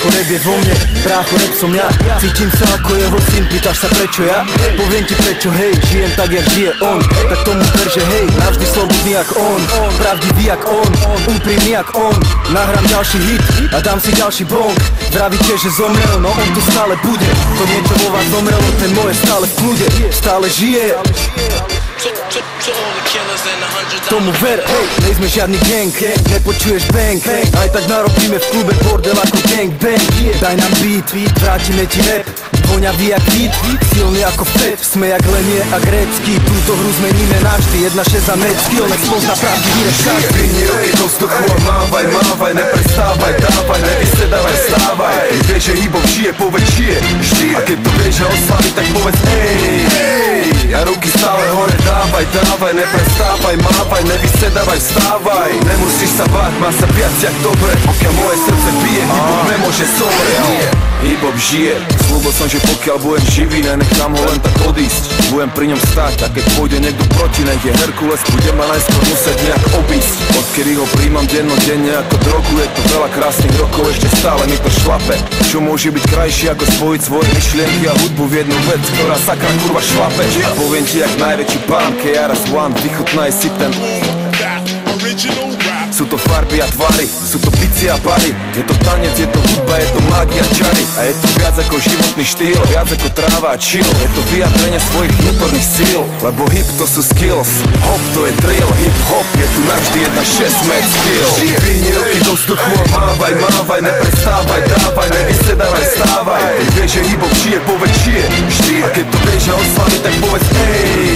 brácho, rap je vo mne, brácho, rap som ja. Cítim sa ako jeho syn, pýtaš sa prečo ja? Poviem ti prečo, hej, žijem tak jak žije on. Tak tomu ver, že hej, navždy slobodný jak on, pravdivý jak on, úprimný jak on. Nahrám ďalší hit a dám si ďalší bong. Vravíte, že zomrel, no on tu stále bude. To niečo vo vás zomrelo, ten moje stále v kľude, stále žije. Tomu ver, hej, nejsme žiadny gang, nepočuješ bang, aj tak narobíme v klube bordel ako gang bang. Daj nám beat, vrátime ti rap, voňavý jak hit, silný ako Fed, sme jak Lenie a Grécky. Túto hru zmeníme navždy, 1-6 za mecky, on expozná pravdivý rap každý. Vini ruky do vzduchu a mávaj, mávaj, neprestávaj, dávaj, nevysedávaj, stávaj. Vieš, že hip-hop žije, povedz žije, a keď to vieš, že oslaví, tak povedz ej. A ruky stále hore, dávaj, dávaj, neprestávaj, mávaj, nevysedávaj, vstávaj. Nemusíš sa báť, má sa viac jak dobre, pokiaľ moje srdce bije, hip-hop nemôže zomrieť. Hip-hop žije, slúbil som, že pokiaľ budem živý, nenechám ho len tak odísť. Budem pri ňom stáť, a keď pôjde niekto proti, nech je Herkules, bude ma najskôr musieť nejak obísť. Odkedy ho príjmam dennodenne ako drogu, je to veľa krásnych rokov, ešte stále mi to šlape. Čo môže byť krajšie ako spojiť svoje myšlienky a hudbu v jednu vec, ktorá sakra kurva šlape. A poviem ti jak najväčší pán, KRS-One, vychutnaj si ten. Sú to farby a tvary, sú to bici a bary. Je to tanec, je to hudba, je to mágia, čary. A je to viac ako životný štýl, viac ako tráva a chill. Je to vyjadrenie svojich vnútorných síl, lebo hip to sú skills, hop to je drill. Hip hop je tu navždy 1-6 mad skill. Vini ruky do vzduchu a mávaj, mávaj, neprestávaj, dávaj, nevysedávaj, stávaj. Vieš, že hip hop žije, povedz žije, a keď to vieš, že oslaví, tak povedz ej.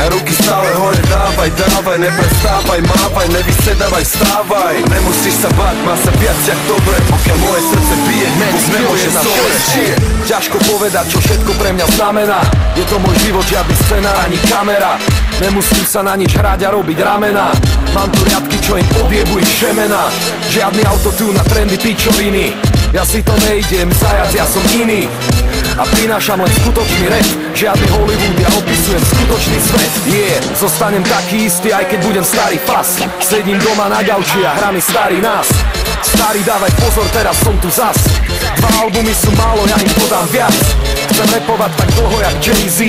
A ruky stále hore, dávaj, dávaj, neprestávaj, mávaj, nevysedávaj, vstávaj. Nemusíš sa báť, má sa viac jak dobre, pokiaľ moje srdce bije, hip-hop nemôže zomrieť. Ťažko povedať, čo všetko pre mňa znamená. Je to môj život, žiadny scéna, ani kamera. Nemusím sa na nič hrať a robiť ramena. Mám tu riadky, čo im odjebujú šemena. Žiadny autotune na trendy pičoviny. Ja si to nejdem zajac, ja som iný. A prinášam len skutočný rap, žiadny Hollywood, ja opisujem skutočný svet. Zostanem taký istý, aj keď budem starý fas. Sedím doma na gauči a hra mi starý nás. Starý, dávaj pozor, teraz som tu zas. 2 albumy sú málo, ja im podám viac. Chcem rapovať tak dlho jak Jay-Z,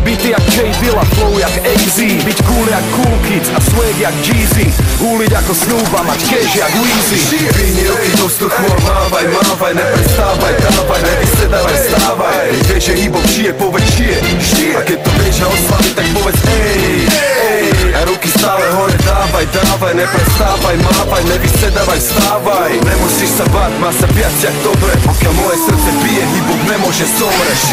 beaty jak J. Dilla, flow jak AZ. Byť cool jak Cool Kids a swag jak Jeezy. Húliť ako Snoop a mať cash jak Weezy. Vini ruky do vzduchu a mávaj, mávaj, neprestávaj, dávaj, nevysedávaj, vstávaj. Vieš, že hip-hop žije, povedz žije, a keď to vieš, že oslaví, tak povedz ej. A ruky stále hore, dávaj, dávaj, neprestávaj, mávaj, nevysedávaj, vstávaj. Nemusíš sa báť, má sa viac jak dobre, pokiaľ moje srdce bije, hip-hop nemôže zomrieť.